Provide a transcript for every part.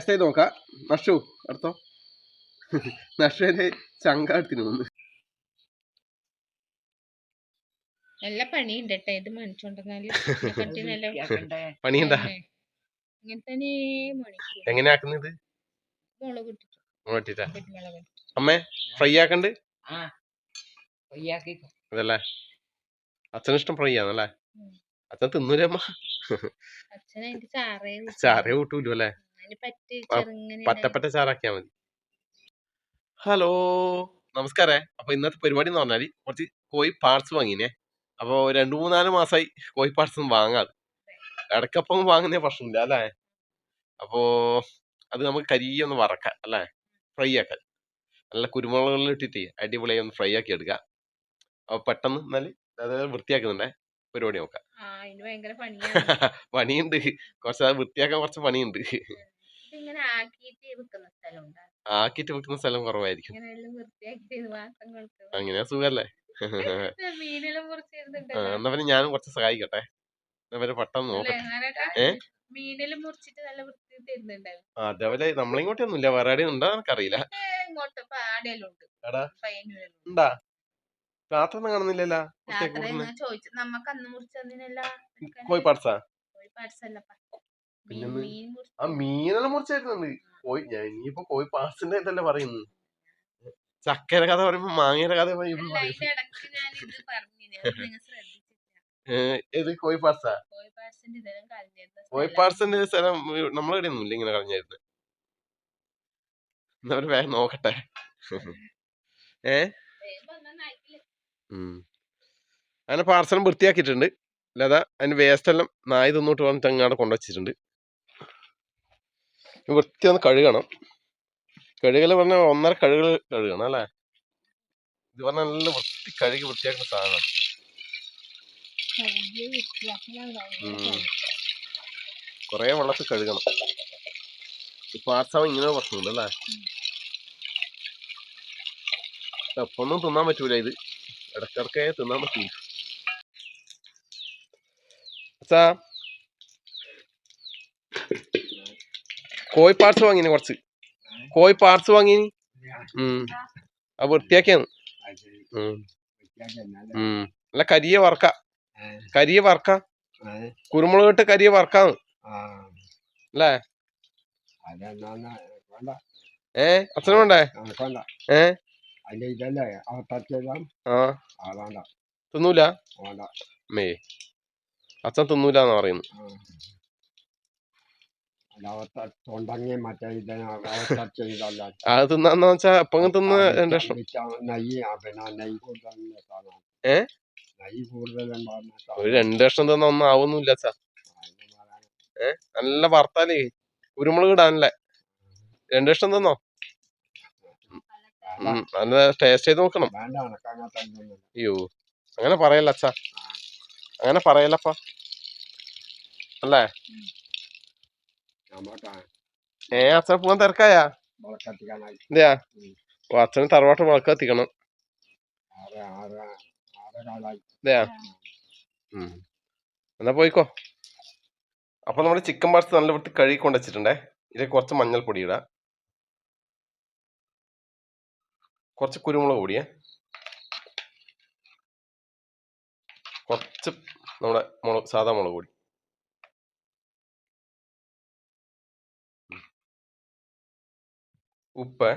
ചെയ്ത് നോക്കാം. നഷു അടുത്തോ. നഷുവിന്റെ ചങ്കാടത്തിന് വന്ന് നല്ല പണിയുണ്ട് കേട്ടോ ഇത് മേടിച്ചോണ്ടെന്നാല് പണിയുണ്ടാ എങ്ങനെയാ ആക്കുന്നത്? മുളകിട്ടിട്ടാ അമ്മേ ഫ്രൈ ആക്കണ്ട് അതല്ലേ അച്ഛനിഷ്ടം ഫ്രൈ ആണല്ലേ? അച്ഛൻ തിന്നൂലേ അമ്മ? ചാറേ കൂട്ടൂലോ അല്ലേ? പറ്റപ്പറ്റ ചാറാക്കിയാ മതി. ഹലോ നമസ്കാരേ. അപ്പൊ ഇന്നത്തെ പരിപാടി എന്ന് പറഞ്ഞാല് കുറച്ച് കോഴി പാർട്സ് വാങ്ങിനേ. അപ്പൊ 2-3-4 മാസമായി കോഴി പാർട്സ് വാങ്ങാതെ. ഇടയ്ക്കപ്പം വാങ്ങുന്ന പ്രശ്നമില്ല അല്ലേ? അപ്പോ അത് നമുക്ക് കരിയൊന്ന് വറക്കാം അല്ലേ? ഫ്രൈ ആക്കാൻ നല്ല കുരുമുളകുകളിൽ ഇട്ടിട്ട് അടിപൊളിയായി ഒന്ന് ഫ്രൈ ആക്കി എടുക്കാം. അപ്പൊ പെട്ടെന്ന് എന്നാല് അതായത് വൃത്തിയാക്കുന്നുണ്ടേ പരിപാടി നോക്കാം. പണിയുണ്ട് കുറച്ച്, അത് വൃത്തിയാക്കാൻ കുറച്ച് പണിയുണ്ട്. ആക്കിട്ട് വെക്കുന്ന സ്ഥലം കുറവായിരിക്കും. അങ്ങനെ സുഖല്ലേ? എന്നാ പിന്നെ ഞാനും കുറച്ച് സഹായിക്കട്ടെ. എന്നാ പിന്നെ പെട്ടെന്ന് നോക്കട്ടെ. അതേപോലെ നമ്മളിങ്ങോട്ടൊന്നും ഇല്ല, വേറെ ആടെയും ഉണ്ടോ എനിക്കറിയില്ല. ഉണ്ടാ രാത്രി കാണുന്നില്ലല്ലോ. കോഴി പാർട്സാ? ആ മീനെല്ലാം മുറിച്ചായിരുന്നുണ്ട്. കോഴി ഇനിയിപ്പോ കോഴി പാർട്സിന്റെ ഇതല്ലേ പറയുന്നു. ചക്കര കഥ പറയുമ്പോ മാങ്ങയുടെ കഥ ഏത് കോഴി പാർട്സാ? കോഴി പാർട്സിന്റെ സ്ഥലം നമ്മളിവിടെ ഒന്നും ഇല്ല ഇങ്ങനെ കളഞ്ഞായിരുന്നു. എന്താ പറയുക വേഗം നോക്കട്ടെ. അങ്ങനെ പാർസലും വൃത്തിയാക്കിയിട്ടുണ്ട്. അല്ലാതെ അതിന് വേസ്റ്റ് എല്ലാം നായ തിന്നോട്ട് പറഞ്ഞിട്ട് അങ്ങാടെ കൊണ്ടുവച്ചിട്ടുണ്ട്. വൃത്തി ഒന്ന് കഴുകണം. കഴുകൽ പറഞ്ഞാൽ 1.5 കഴുകണം അല്ലേ? ഇത് പറഞ്ഞാൽ നല്ല വൃത്തി കഴുകി വൃത്തിയാക്കുന്ന സാധനമാണ്. കൊറേ വെള്ളത്തിൽ കഴുകണം. പാർട്സാവും ഇങ്ങനെ പ്രശ്നമുണ്ട് അല്ലേ? എപ്പൊന്നും തിന്നാൻ പറ്റൂല ഇത്, ഇടക്കിടക്കേ തിന്നാൻ പറ്റൂല. അച്ഛാ കോഴി പാർട്സ് വാങ്ങിന്, കുറച്ച് കോഴി പാർട്സ് വാങ്ങിന്. അത് വൃത്തിയാക്കിയാണ്. അല്ല കരിയെ വറക്ക കുരുമുളക് ഇട്ട് കരിയെ വറക്കാന്ന് അല്ലേ? അച്ഛനും വേണ്ടേ? തിന്നൂല മേ അച്ഛൻ തിന്നൂലെന്ന് പറയുന്നു. അത് തിന്നാന്ന് വെച്ചാ എപ്പോ തിന്ന് 2 കഷ്ണം. ഒരു 2 കഷ്ണം തിന്നാ ഒന്നും ആവുന്നില്ല അച്ഛാ. നല്ല വറുത്താലേ കുരുമുളക് ഇടാനല്ലേ. 2 കഷ്ണം തിന്നോ, നല്ല ടേസ്റ്റ് ചെയ്ത് നോക്കണം. അയ്യോ അങ്ങനെ പറയല്ല അച്ഛാ, അങ്ങനെ പറയല്ലപ്പാ അല്ലേ? അച്ഛൻ പോവാൻ തിരക്കായാ? ഇതെയാ? അച്ഛന് തറവാട്ട് വിളക്ക് കത്തിക്കണം. ഇതെയാ? എന്നാ പോയിക്കോ. അപ്പൊ നമ്മുടെ ചിക്കൻ പാർട്സ് നല്ല വൃത്തി കഴുകി കൊണ്ടുവച്ചിട്ടുണ്ടേ. ഇതിൽ കുറച്ച് മഞ്ഞൾപ്പൊടി ഇടാം, കുറച്ച് കുരുമുളക് പൊടിയേ, കുറച്ച് നമ്മുടെ സാധാ മുളക് പൊടി, ഉപ്പ്,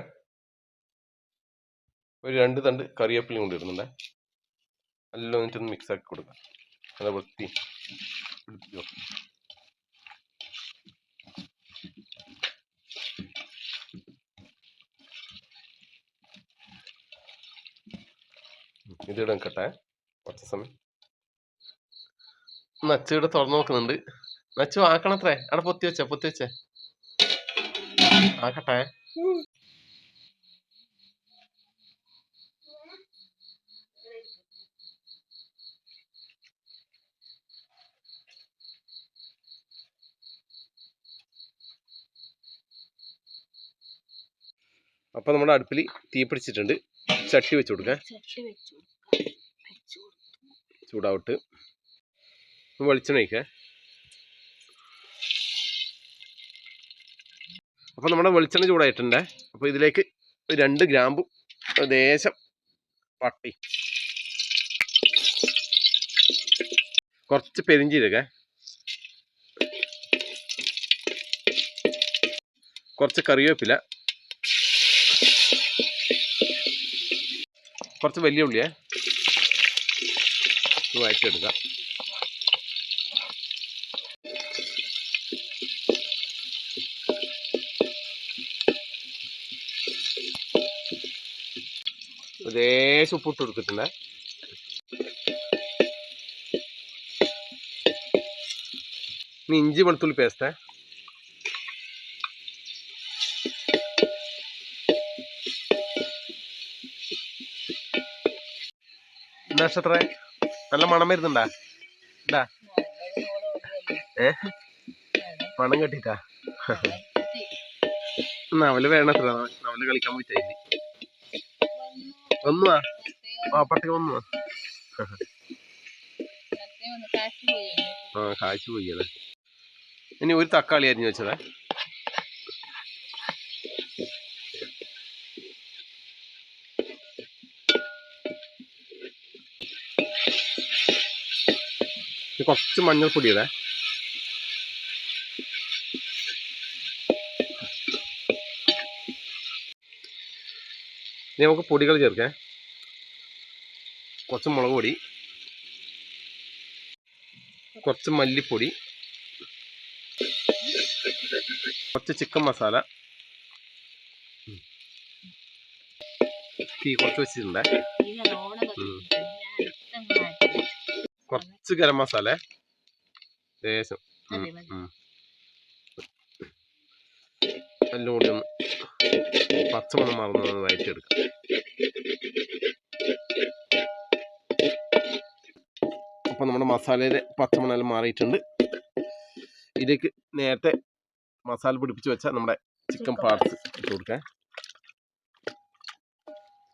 ഒരു 2 തണ്ട് കറിവേപ്പിലയും കൊണ്ട് ഇടുന്നുണ്ടേ. എല്ലാം എന്നിട്ടൊന്ന് മിക്സ് ആക്കി കൊടുക്കാം. നല്ല വൃത്തി ഇതിടാൻ കേട്ടെ കുറച്ച് സമയം. നച്ചിവിടെ തുറന്നു നോക്കുന്നുണ്ട്. നച്ചു ആക്കണത്രേ, അവിടെ പൊത്തി വെച്ചേ ആക്കട്ടെ. അപ്പൊ നമ്മുടെ അടുപ്പിൽ തീ പിടിച്ചിട്ടുണ്ട്. ചട്ടി വെച്ച് കൊടുക്കാം. ചൂടാവട്ട് വെളിച്ചെണ്ണ ഒഴിക്കേ. അപ്പോൾ നമ്മുടെ വെളിച്ചെണ്ണ ചൂടായിട്ടുണ്ട്. അപ്പോൾ ഇതിലേക്ക് 2 ഗ്രാമ്പും ലേശം പട്ടി, കുറച്ച് പെരിഞ്ചീരകം, കുറച്ച് കറിവേപ്പില, കുറച്ച് വലിയ ഉള്ളിയെ വഴറ്റിയെടുക്കാം. ലേശം ഉപ്പിട്ട് കൊടുത്തിട്ടുണ്ട്. ഇനി ഇഞ്ചി വെളുത്തുള്ളി പേസ്റ്റ്, നക്ഷത്ര നല്ല മണം വരുന്നുണ്ടാ? ഇതാ മണം കെട്ടിട്ടാ നവല് വേണത്ര, നവല് കളിക്കാൻ പോയിട്ടായി ഒന്നുവാ പട്ടി ഒന്നുവാ കാഴ്ച പോയല്ലേ. ഇനി ഒരു തക്കാളി അരിഞ്ഞു വെച്ചതേ. കുറച്ച് മഞ്ഞൾപ്പൊടി ഇടേ. ഇനി നമുക്ക് പൊടികൾ ചേർക്കാം. കുറച്ച് മുളക് പൊടി, കുറച്ച് മല്ലിപ്പൊടി, കുറച്ച് ചിക്കൻ മസാല, തീ കുറച്ച് വെച്ചിട്ടുണ്ട്. കുറച്ച് ഗരം മസാല ലേശം, എല്ലാം കൂടി ഒന്ന് പച്ചമണം മാറുന്ന വഴറ്റിയെടുക്കാം. അപ്പം നമ്മുടെ മസാലയുടെ പച്ചമണെല്ലാം മാറിയിട്ടുണ്ട്. ഇതിലേക്ക് നേരത്തെ മസാല പിടിപ്പിച്ച് വെച്ചാൽ നമ്മുടെ ചിക്കൻ പാർട്സ് ഇട്ട് കൊടുക്കാം.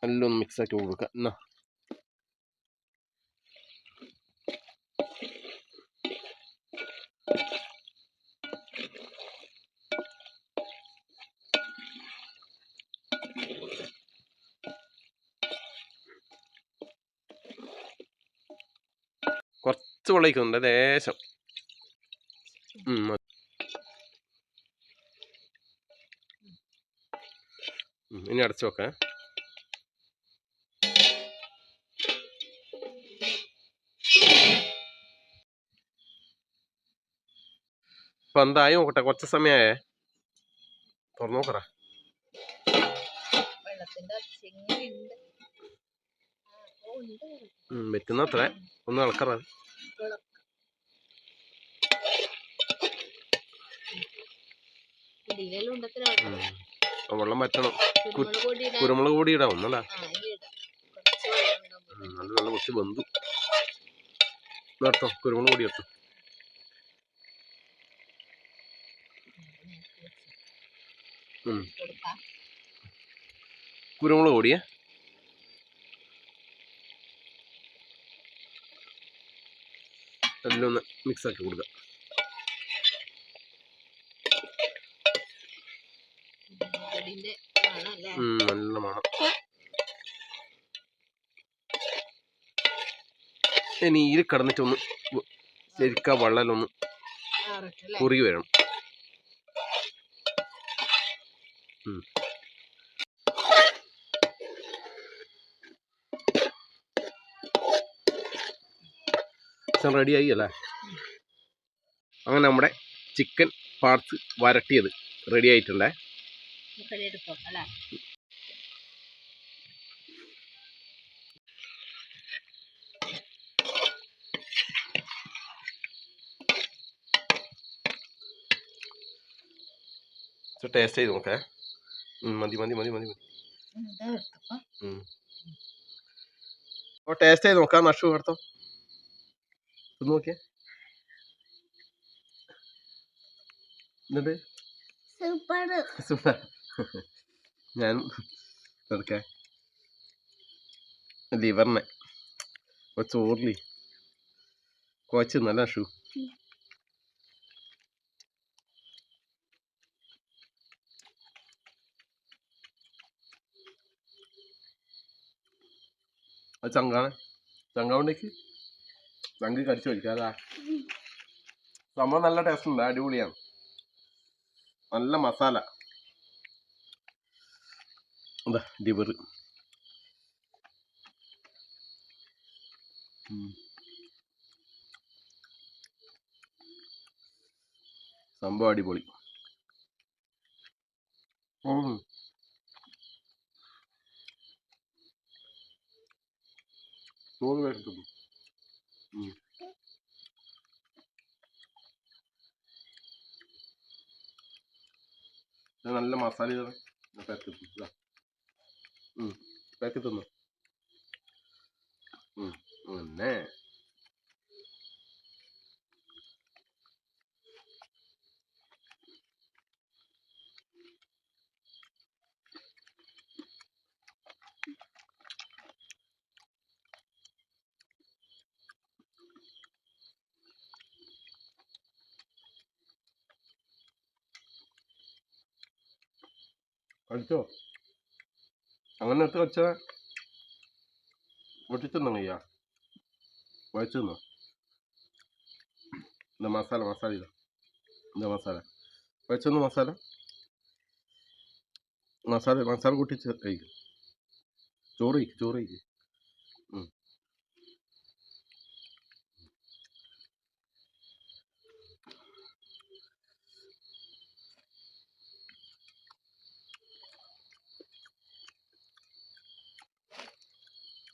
എല്ലാം ഒന്ന് മിക്സാക്കി കൊടുക്കാം. എന്നാ കുറച്ച് വെള്ളയിക്കുന്നുണ്ട് ലേശം. ഇനി അടച്ചു വെക്കാം. ഇപ്പൊ എന്തായി നോക്കട്ടെ, കുറച്ച് സമയമായേ, തുറന്നു നോക്കറ. വെറ്റുന്നത്ര ഒന്ന് ഇളക്കറ. വെള്ളം വറ്റണം. കുരുമുളക് പൊടി ഇടാം ഒന്നടാ. നല്ല നല്ല കുറച്ച് ബന്ധു നിർത്തോ. കുരുമുളക് പൊടി എടുത്തു. കുരുമുളക് പൊടിയേ എല്ലാം ഒന്ന് മിക്സാക്കി കൊടുക്കാം. നല്ല മണം. ഇനി ഇതിൽ കിടന്നിട്ടൊന്ന് ശരിക്കാ വെള്ളമൊന്ന് കുറുകി വരണം. റെഡിയായി അല്ലേ? അങ്ങനെ നമ്മുടെ ചിക്കൻ പാർട്സ് വരട്ടിയത് റെഡി ആയിട്ടുണ്ടേ. ടേസ്റ്റ് ചെയ്ത് നോക്കേ. മതി മതി മതി മതി മതി. അപ്പോൾ ടേസ്റ്റ് ചെയ്ത് നോക്കാം. നഷു എടുത്തോ, നോക്കിയേ. എന്നിട്ട് സൂപ്പർ. ഞാൻ എടുക്കേ ലിവറിനെ ചോറിലി കുഴച്ച് നല്ല നഷു. അത് ചങ്കാണ്. ചങ്കാവുണ്ടേക്ക് ചങ്ക് കടിച്ചു വലിക്കാതാ. സംഭവം നല്ല ടേസ്റ്റ് ഉണ്ട്, അടിപൊളിയാണ്. നല്ല മസാല. എന്താ ലിവർ. സംഭവം അടിപൊളി. ചോറ് കഴിക്കുന്നു. നല്ല മസാല പാക്ക് തിന്നു. പിന്നെ കഴിച്ചോ? അങ്ങനെ എടുത്ത് വെച്ചാൽ പൊട്ടിച്ചൊന്നും കയ്യാ വഴച്ചൊന്നോ. എന്താ മസാല ഇതാ. എന്താ മസാല വഴച്ചൊന്ന് മസാല കൂട്ടി കഴിക്കും. ചോറ് കഴിക്കും.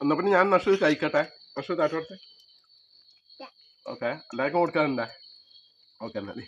എന്നാ പിന്നെ ഞാൻ നഷ്ട കഴിക്കട്ടെ. നഷ്ട താറ്റോട്ടെ. ഓക്കെ, എല്ലാവർക്കും കൊടുക്കാനുണ്ടേ. ഓക്കെ എന്നാൽ